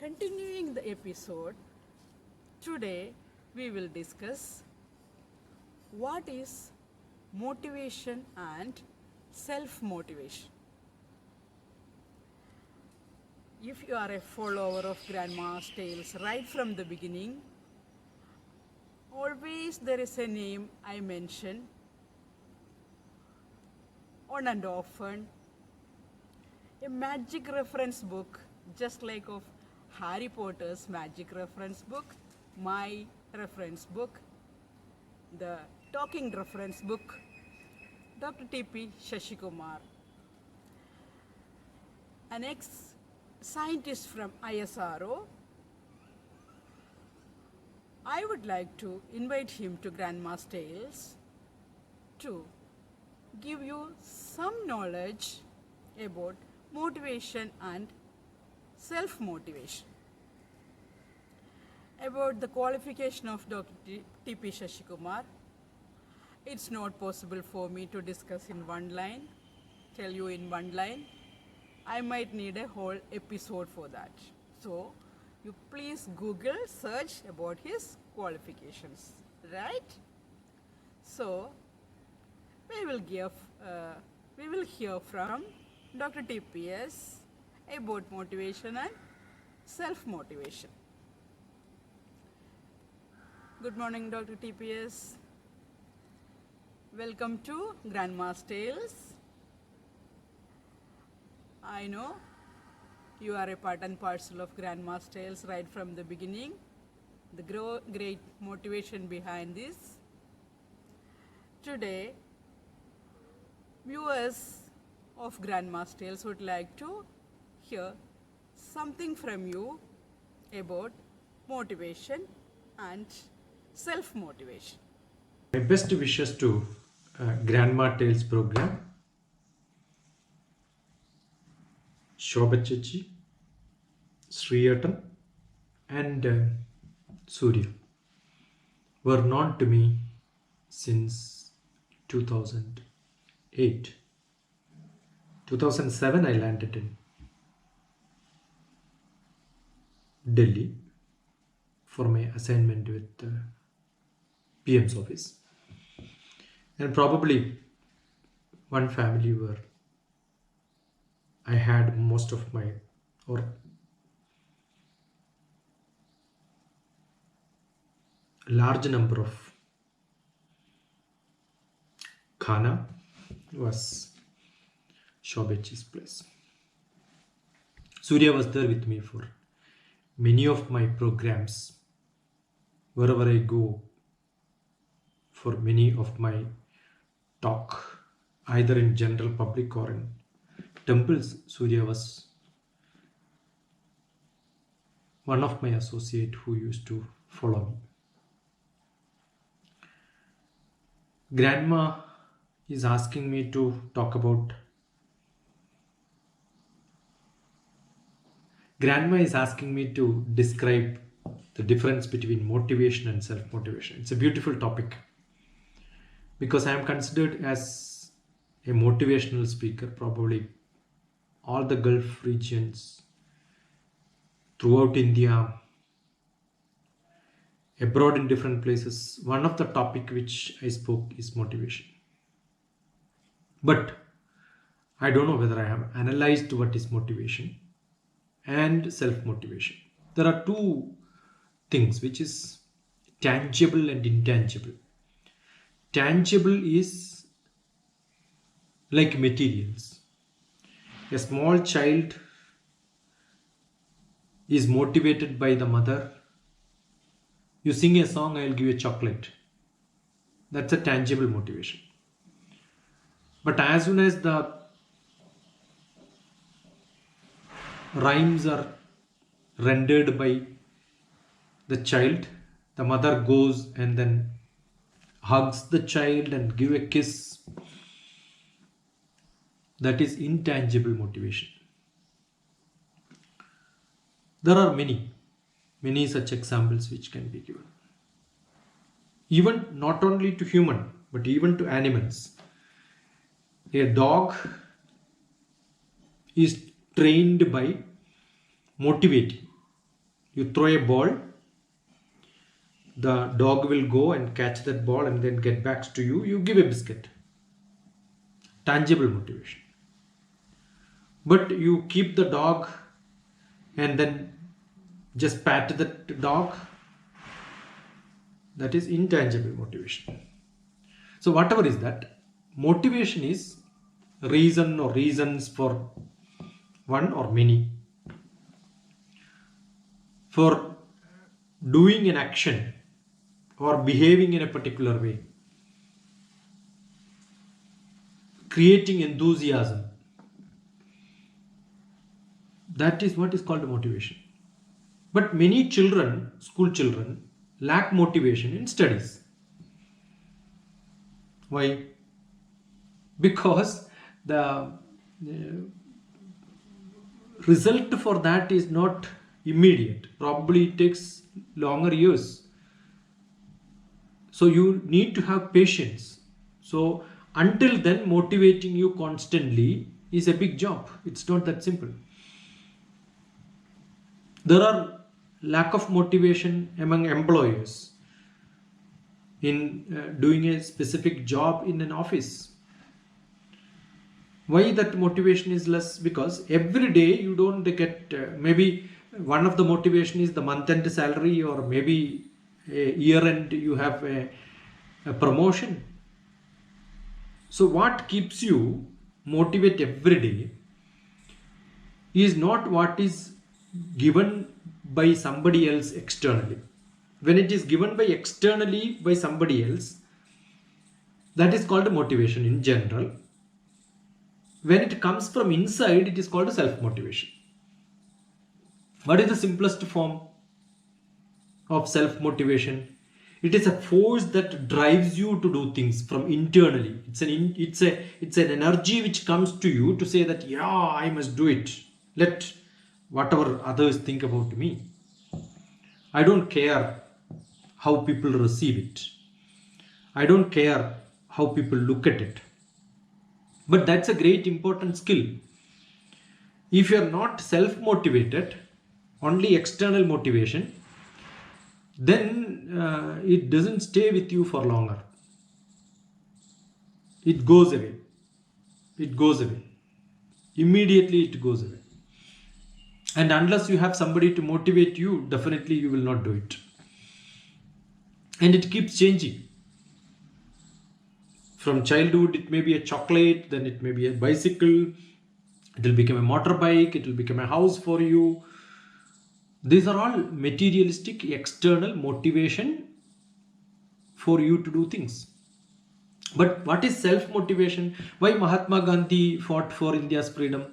Continuing the episode, today we will discuss what is motivation and self motivation. If you are a follower of Grandma's Tales right from the beginning, always there is a name I mention on and often, a magic reference book just like of Harry Potter's magic reference book, my reference book, the talking reference book, Dr. T.P. Shashikumar, an ex-scientist from ISRO. I would like to invite him to Grandma's Tales to give you some knowledge about motivation and self-motivation. About the qualification of Dr. T.P. Shashikumar, it's not possible for me to discuss in one line, tell you in one line. I might need a whole episode for that. So, you please Google search about his qualifications, right? So, we will hear from Dr. TPS about motivation and self-motivation. Good morning, Dr. TPS. Welcome to Grandma's Tales. I know you are a part and parcel of Grandma's Tales right from the beginning. The great motivation behind this. Today, viewers of Grandma's Tales would like to hear something from you about motivation and self-motivation. My best wishes to Grandma Tales program. Shobha Chachi, Sriyatan and Surya were known to me since 2008. 2007 I landed in Delhi for my assignment with the PM's office. And probably one family where I had most of my, or large number of khana was Shobhachi's place. Surya was there with me for many of my programs. Wherever I go, for many of my talk, either in general public or in temples, Surya was one of my associate who used to follow me. Grandma is asking me to talk about Grandma is asking me to describe the difference between motivation and self-motivation. It's a beautiful topic because I am considered as a motivational speaker. Probably all the Gulf regions, throughout India, abroad in different places, one of the topic which I spoke is motivation. But I don't know whether I have analyzed what is motivation and self-motivation. There are two things which is tangible and intangible. Tangible is like materials. A small child is motivated by the mother. You sing a song, I'll give you a chocolate. That's a tangible motivation. But as soon as the rhymes are rendered by the child, the mother goes and then hugs the child and give a kiss. That is intangible motivation. There are many such examples which can be given. Even not only to human, but even to animals. A dog is trained by motivating. You throw a ball, the dog will go and catch that ball and then get back to you. You give a biscuit. Tangible motivation. But you keep the dog and then just pat the dog. That is intangible motivation. So whatever is that, motivation is reason or reasons for one or many, for doing an action or behaving in a particular way, creating enthusiasm. That is what is called motivation. But many children, school children, lack motivation in studies. Why? Because the result for that is not immediate. Probably it takes longer years. So you need to have patience. So until then, motivating you constantly is a big job. It's not that simple. There are lack of motivation among employers in doing a specific job in an office. Why that motivation is less? Because every day you don't get, maybe one of the motivation is the month-end salary, or maybe a year-end you have a promotion. So what keeps you motivate every day is not what is given by somebody else externally. When it is given by externally by somebody else, that is called motivation in general. When it comes from inside, it is called self-motivation. What is the simplest form of self-motivation? It is a force that drives you to do things from internally. It's an energy which comes to you to say that, yeah, I must do it. Let whatever others think about me. I don't care how people receive it. I don't care how people look at it. But that's a great important skill. If you are not self-motivated, only external motivation, then it doesn't stay with you for longer. It goes away. It goes away. Immediately it goes away. And unless you have somebody to motivate you, definitely you will not do it. And it keeps changing. From childhood, it may be a chocolate, then it may be a bicycle, it will become a motorbike, it will become a house for you. These are all materialistic external motivation for you to do things. But what is self-motivation? Why Mahatma Gandhi fought for India's freedom?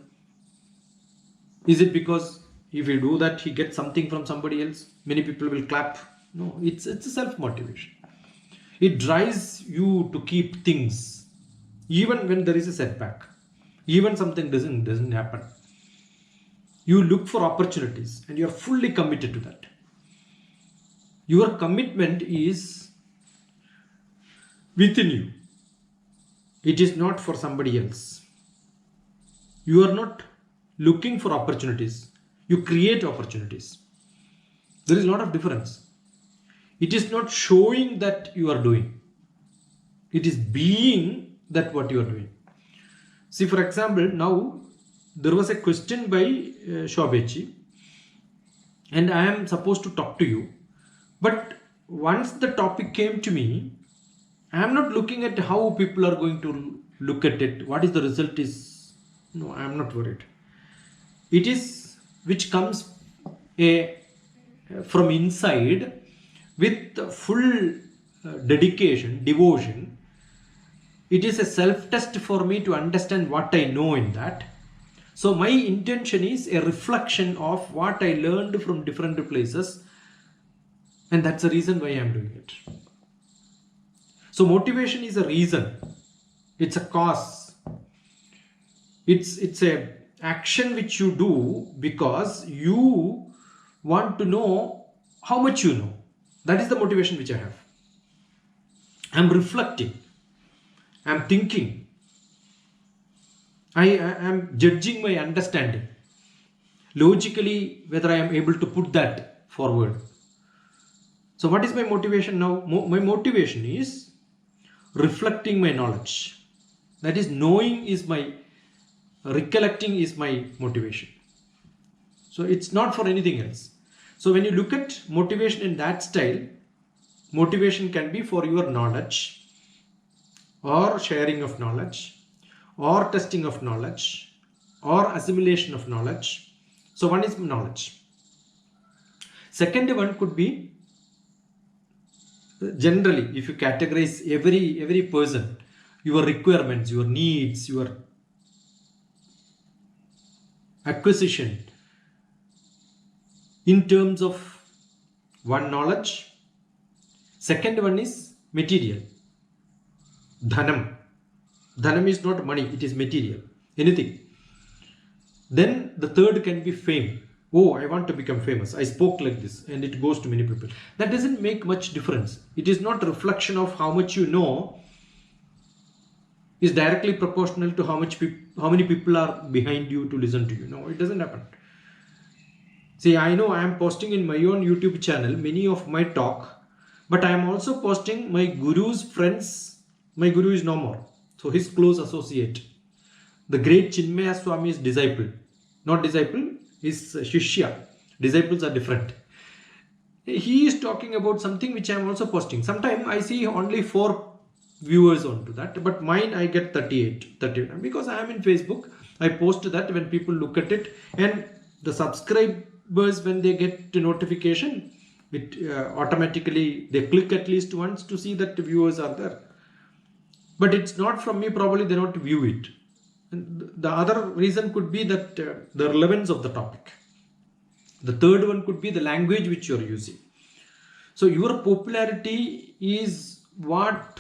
Is it because if you do that, he gets something from somebody else? Many people will clap. No, it's a self-motivation. It drives you to keep things, even when there is a setback, even something doesn't happen. You look for opportunities and you are fully committed to that. Your commitment is within you. It is not for somebody else. You are not looking for opportunities. You create opportunities. There is a lot of difference. It is not showing that you are doing. It is being that what you are doing. See, for example, now there was a question by Shobechi, and I am supposed to talk to you. But once the topic came to me, I am not looking at how people are going to look at it. What is the result is? No, I am not worried. It is which comes from inside with full dedication, devotion. It is a self-test for me to understand what I know in that. So my intention is a reflection of what I learned from different places, and that's the reason why I am doing it. So motivation is a reason. It's a cause. It's a action which you do because you want to know how much you know. That is the motivation which I have. I'm reflecting. I'm thinking. I am judging my understanding. Logically, whether I am able to put that forward. So what is my motivation now? My motivation is reflecting my knowledge. That is, knowing is my, recollecting is my motivation. So it's not for anything else. So when you look at motivation in that style, motivation can be for your knowledge, or sharing of knowledge, or testing of knowledge, or assimilation of knowledge. So one is knowledge. Second one could be, generally, if you categorize every person, your requirements, your needs, your acquisition in terms of one, knowledge. Second one is material. Dhanam. Dhanam is not money, it is material, anything. Then the third can be fame. Oh, I want to become famous. I spoke like this, and it goes to many people. That doesn't make much difference. It is not a reflection of how much you know is directly proportional to how many people are behind you to listen to you. No, it doesn't happen. See, I know I am posting in my own YouTube channel many of my talk, but I am also posting my guru's friends. My guru is no more, so his close associate, the great Chinmaya Swami's disciple, not disciple, is Shishya. Disciples are different. He is talking about something which I am also posting. Sometimes I see only 4 viewers onto that, but mine I get 38, because I am in Facebook. I post that when people look at it, and the subscribers, when they get the notification, it automatically they click at least once to see that the viewers are there. But it's not from me, probably they don't view it. And the other reason could be that the relevance of the topic. The third one could be the language which you're using. So your popularity is what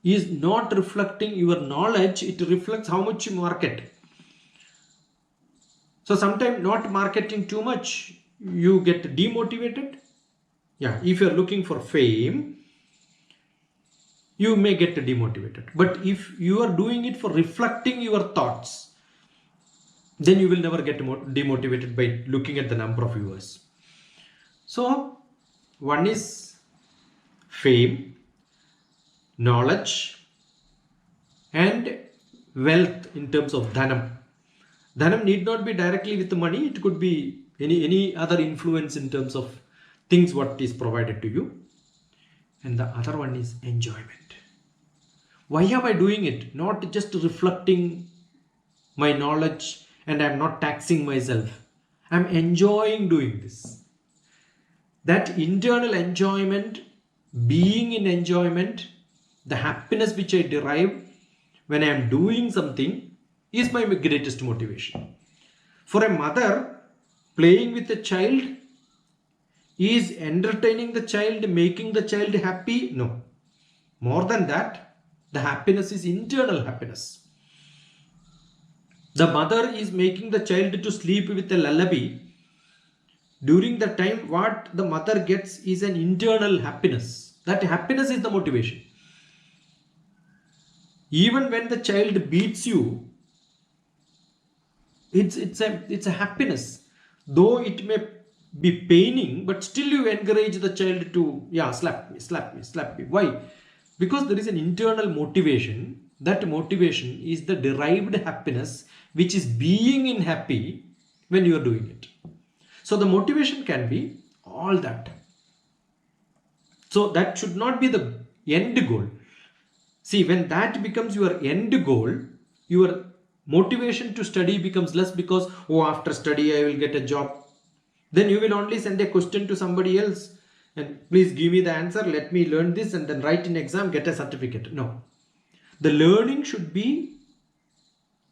is not reflecting your knowledge, it reflects how much you market. So sometimes not marketing too much, you get demotivated. Yeah, if you're looking for fame, you may get demotivated. But if you are doing it for reflecting your thoughts, then you will never get demotivated by looking at the number of viewers. So one is fame, knowledge, and wealth in terms of dhanam. Dhanam need not be directly with the money. It could be any other influence in terms of things what is provided to you. And the other one is enjoyment. Why am I doing it? Not just reflecting my knowledge, and I'm not taxing myself. I'm enjoying doing this. That internal enjoyment, being in enjoyment, the happiness which I derive when I am doing something is my greatest motivation. For a mother, playing with a child is entertaining the child, making the child happy? No. More than that, the happiness is internal happiness. The mother is making the child to sleep with a lullaby. During the time, what the mother gets is an internal happiness. That happiness is the motivation. Even when the child beats you, it's a happiness. Though it may be paining, but still you encourage the child to, slap me. Why? Because there is an internal motivation. That motivation is the derived happiness, which is being in happy when you are doing it. So the motivation can be all that. So that should not be the end goal. See, when that becomes your end goal, your motivation to study becomes less, because, after study I will get a job. Then you will only send a question to somebody else and please give me the answer, let me learn this, and then write in exam, get a certificate. No. The learning should be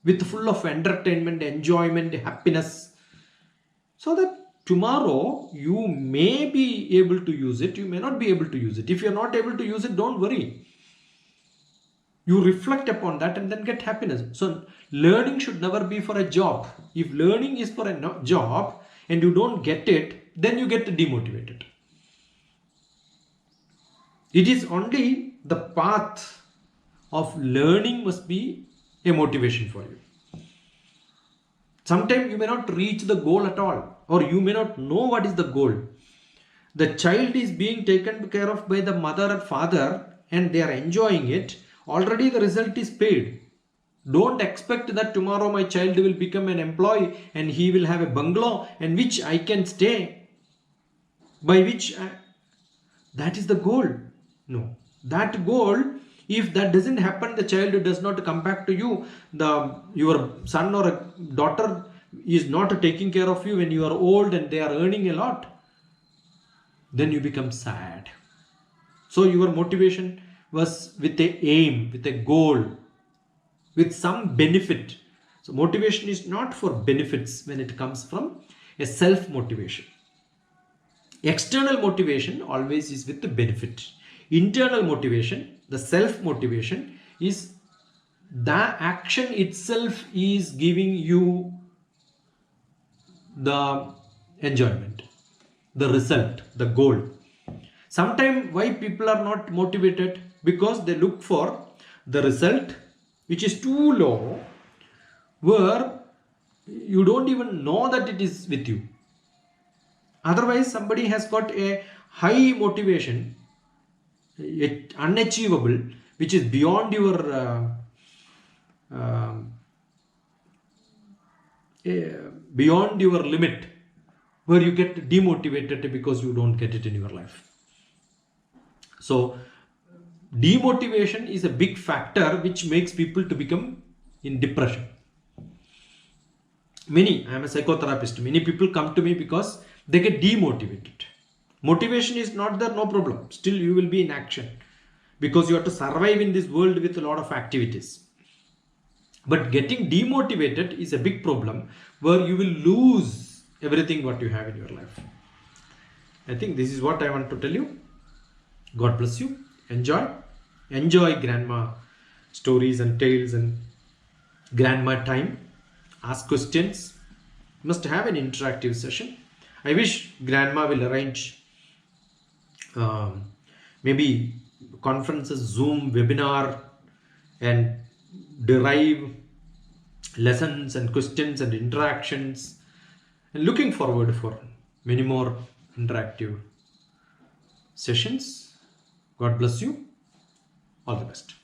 with full of entertainment, enjoyment, happiness, so that tomorrow you may be able to use it, you may not be able to use it. If you're not able to use it, don't worry. You reflect upon that and then get happiness. So learning should never be for a job. If learning is for a job and you don't get it, then you get demotivated. It is only the path of learning must be a motivation for you. Sometimes you may not reach the goal at all. or you may not know what is the goal. The child is being taken care of by the mother or father and they are enjoying it. Already the result is paid. Don't expect that tomorrow my child will become an employee and he will have a bungalow in which I can stay, by which that is the goal. No, that goal, if that doesn't happen, the child does not come back to you, your son or a daughter is not taking care of you when you are old and they are earning a lot, then you become sad. So your motivation was with a aim, with a goal, with some benefit. So motivation is not for benefits when it comes from a self motivation. External motivation always is with the benefit. Internal motivation, the self motivation, is the action itself is giving you the enjoyment, the result, the goal. Sometimes why people are not motivated? Because they look for the result which is too low, where you don't even know that it is with you. Otherwise, somebody has got a high motivation, unachievable, which is beyond your beyond your limit, where you get demotivated because you don't get it in your life. So demotivation is a big factor which makes people to become in depression. I am a psychotherapist. Many people come to me because they get demotivated. Motivation is not there, no problem. Still you will be in action because you have to survive in this world with a lot of activities. But getting demotivated is a big problem where you will lose everything what you have in your life. I think this is what I want to tell you. God bless you. Enjoy grandma stories and tales and grandma time. Ask questions. You must have an interactive session. I wish grandma will arrange maybe conferences, Zoom, webinar, and derive lessons and questions and interactions. And looking forward for many more interactive sessions. God bless you. All the best.